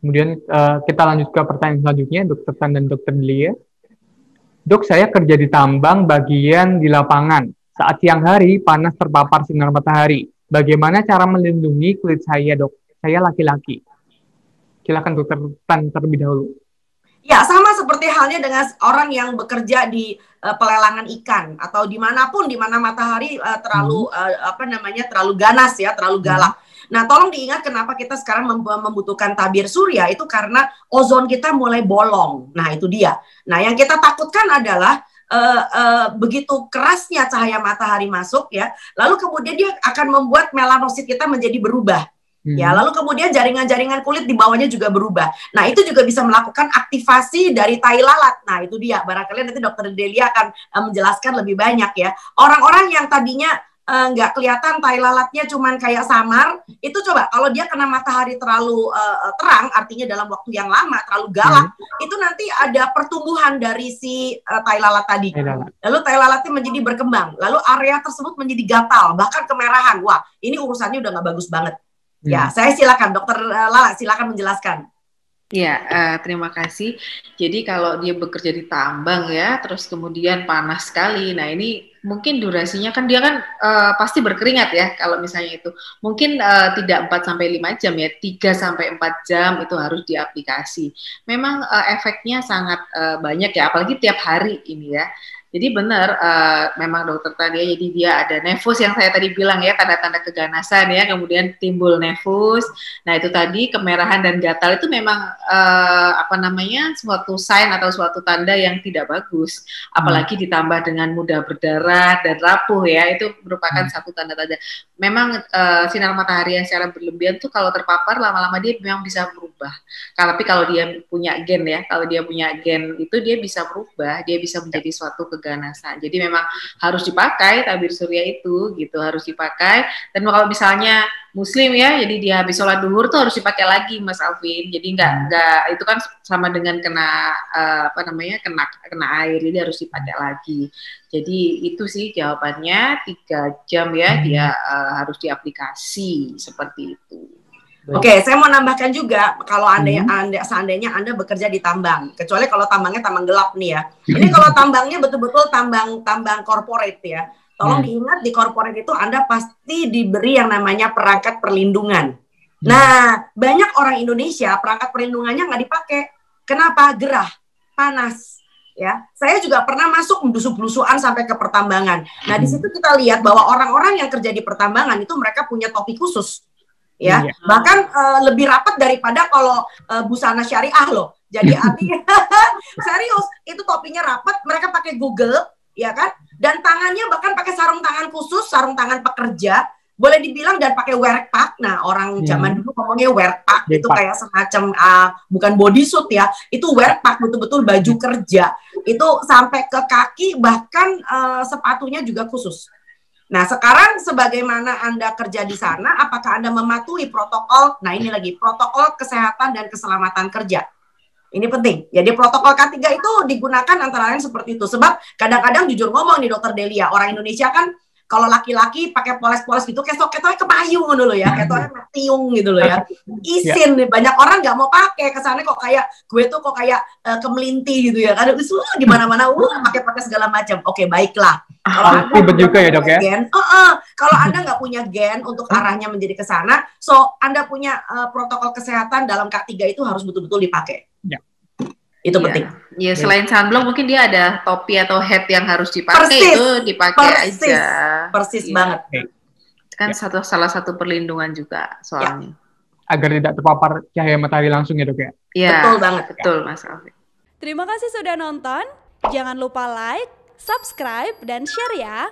Kemudian kita lanjut ke pertanyaan selanjutnya, Dokter Tan dan Dokter Delia. Dok, saya kerja di tambang bagian di lapangan. Saat siang hari, panas terpapar sinar matahari. Bagaimana cara melindungi kulit saya, dok? Saya laki-laki. Silakan Dokter Tan terlebih dahulu. Ya, sama seperti halnya dengan orang yang bekerja di pelelangan ikan atau dimanapun di mana matahari terlalu terlalu ganas ya, terlalu galak. Nah, tolong diingat kenapa kita sekarang membutuhkan tabir surya itu karena ozon kita mulai bolong. Nah, itu dia. Nah, yang kita takutkan adalah begitu kerasnya cahaya matahari masuk ya, lalu kemudian dia akan membuat melanosit kita menjadi berubah. Ya, lalu kemudian jaringan-jaringan kulit di bawahnya juga berubah. Nah, itu juga bisa melakukan aktivasi dari tai lalat. Nah, itu dia. Barangkali nanti Dokter Delia akan menjelaskan lebih banyak ya. Orang-orang yang tadinya nggak kelihatan tai lalatnya cuman kayak samar, itu coba kalau dia kena matahari terlalu terang, artinya dalam waktu yang lama, terlalu galak, itu nanti ada pertumbuhan dari si tai lalat tadi. Lalu tai lalatnya menjadi berkembang. Lalu area tersebut menjadi gatal, bahkan kemerahan. Wah, ini urusannya udah nggak bagus banget. Ya, saya silakan Dokter Lala, silakan menjelaskan. Ya, terima kasih. Jadi kalau dia bekerja di tambang ya, terus kemudian panas sekali. Nah ini mungkin durasinya kan dia kan pasti berkeringat ya. Kalau misalnya itu mungkin tidak 4-5 jam ya, 3-4 jam itu harus diaplikasi. Memang efeknya sangat banyak ya, apalagi tiap hari ini ya. Jadi benar, memang dokter tadi ya, jadi dia ada nefus yang saya tadi bilang ya, tanda-tanda keganasan ya, kemudian timbul nefus. Nah itu tadi kemerahan dan gatal itu memang suatu sign atau suatu tanda yang tidak bagus. Apalagi ditambah dengan mudah berdarah dan rapuh ya, itu merupakan satu tanda-tanda. Memang sinar matahari yang secara berlebihan tuh kalau terpapar lama-lama dia memang bisa berubah. Tapi kalau dia punya gen ya, kalau dia punya gen itu dia bisa berubah, dia bisa menjadi suatu keganasan. Jadi memang harus dipakai tabir surya itu gitu, harus dipakai. Dan kalau misalnya muslim ya, jadi dia habis sholat duhur tuh harus dipakai lagi Mas Alvin. Jadi enggak itu kan sama dengan kena kena air, jadi harus dipakai lagi. Jadi itu sih jawabannya 3 jam ya dia harus diaplikasi seperti itu. Oke, saya mau nambahkan juga kalau seandainya Anda bekerja di tambang, kecuali kalau tambangnya tambang gelap nih ya. Ini kalau tambangnya betul-betul tambang corporate ya. Tolong diingat di corporate itu Anda pasti diberi yang namanya perangkat perlindungan. Nah, banyak orang Indonesia perangkat perlindungannya nggak dipakai. Kenapa? Gerah, panas. Ya, saya juga pernah masuk blusuk-blusukan sampai ke pertambangan. Nah, di situ kita lihat bahwa orang-orang yang kerja di pertambangan itu mereka punya topi khusus. Ya, bahkan lebih rapat daripada kalau busana syariah loh. Jadi artinya serius, itu topinya rapat, mereka pakai Google, ya kan? Dan tangannya bahkan pakai sarung tangan khusus, sarung tangan pekerja, boleh dibilang dan pakai wear pack. Nah, orang zaman dulu ngomongnya wear pack itu kayak semacam bukan bodysuit ya, itu wear pack, betul-betul baju kerja. Itu sampai ke kaki, bahkan sepatunya juga khusus. Nah, sekarang sebagaimana Anda kerja di sana, apakah Anda mematuhi protokol? Nah, ini lagi protokol kesehatan dan keselamatan kerja. Ini penting. Jadi protokol K3 itu digunakan antara lain seperti itu. Sebab kadang-kadang jujur ngomong nih Dokter Delia, orang Indonesia kan kalau laki-laki pakai poles-poles gitu, ketoknya kepayung dulu ya, ketoknya metiung gitu loh ya. Isin nih, banyak orang nggak mau pakai, kesannya kok kayak gue tuh kok kayak kemelinti gitu ya. Kadang di mana-mana pakai segala macam. Oke, baiklah. Kalau Anda juga ya dok ya. Kalau Anda nggak punya gen untuk arahnya menjadi ke sana, so Anda punya protokol kesehatan dalam K3 itu harus betul-betul dipakai. Ya. Itu penting. Ya selain sunblock mungkin dia ada topi atau hat yang harus dipakai, itu dipakai aja. Persis banget. Kan salah satu perlindungan juga soalnya. Agar tidak terpapar cahaya matahari langsung ya dok ya. Iya. Betul banget. Betul Mas Alvin. Terima kasih sudah nonton. Jangan lupa like, subscribe, dan share ya.